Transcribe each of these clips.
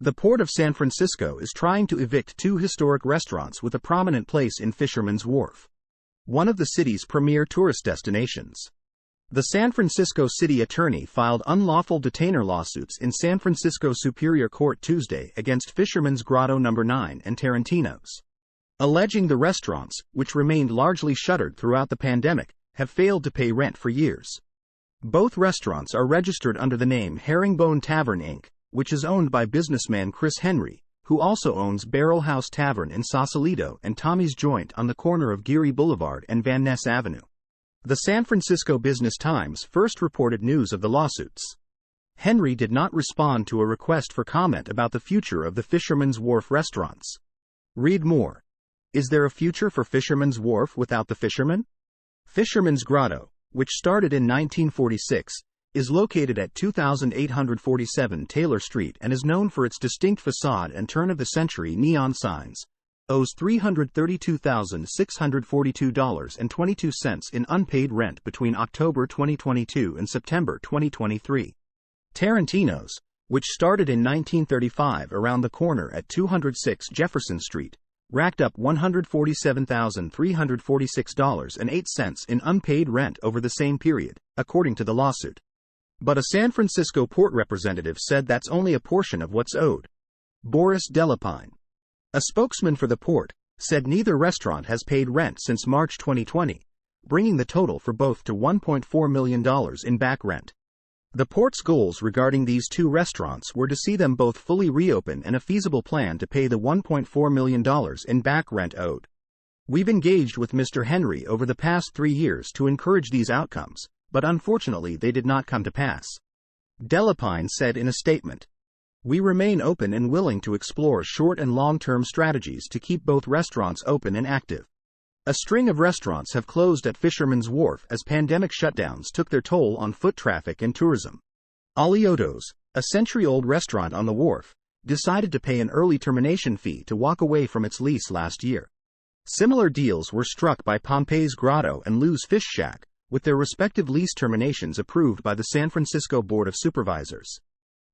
The Port of San Francisco is trying to evict two historic restaurants with a prominent place in Fisherman's Wharf, one of the city's premier tourist destinations. The San Francisco city attorney filed unlawful detainer lawsuits in San Francisco Superior Court Tuesday against Fisherman's Grotto No. 9 and Tarantino's, alleging the restaurants, which remained largely shuttered throughout the pandemic, have failed to pay rent for years. Both restaurants are registered under the name Herringbone Tavern Inc., which is owned by businessman Chris Henry, who also owns Barrel House Tavern in Sausalito and Tommy's Joint on the corner of Geary Boulevard and Van Ness Avenue. The San Francisco Business Times first reported news of the lawsuits. Henry did not respond to a request for comment about the future of the Fisherman's Wharf restaurants. Read more. Is there a future for Fisherman's Wharf without the fishermen? Fisherman's Grotto, which started in 1946, is located at 2847 Taylor Street and is known for its distinct facade and turn-of-the-century neon signs, owes $332,642.22 in unpaid rent between October 2022 and September 2023. Tarantino's, which started in 1935 around the corner at 206 Jefferson Street, racked up $147,346.08 in unpaid rent over the same period, according to the lawsuit. But a San Francisco port representative said that's only a portion of what's owed. Boris Delapine, a spokesman for the port, said neither restaurant has paid rent since March 2020, bringing the total for both to $1.4 million in back rent. The port's goals regarding these two restaurants were to see them both fully reopen and a feasible plan to pay the $1.4 million in back rent owed. We've engaged with Mr. Henry over the past 3 years to encourage these outcomes, but unfortunately they did not come to pass. Delapine said in a statement, "We remain open and willing to explore short and long-term strategies to keep both restaurants open and active." A string of restaurants have closed at Fisherman's Wharf as pandemic shutdowns took their toll on foot traffic and tourism. Alioto's, a century-old restaurant on the wharf, decided to pay an early termination fee to walk away from its lease last year. Similar deals were struck by Pompeii's Grotto and Lou's Fish Shack, with their respective lease terminations approved by the San Francisco Board of Supervisors.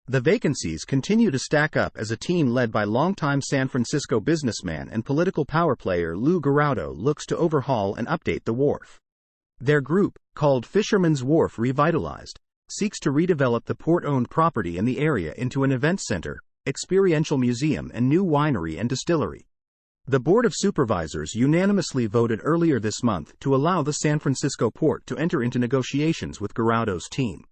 The vacancies continue to stack up as a team led by longtime San Francisco businessman and political power player Lou Garaudo looks to overhaul and update the wharf. Their group, called Fisherman's Wharf Revitalized, seeks to redevelop the port-owned property in the area into an event center, experiential museum and new winery and distillery. The Board of Supervisors unanimously voted earlier this month to allow the San Francisco port to enter into negotiations with Garaudo's team.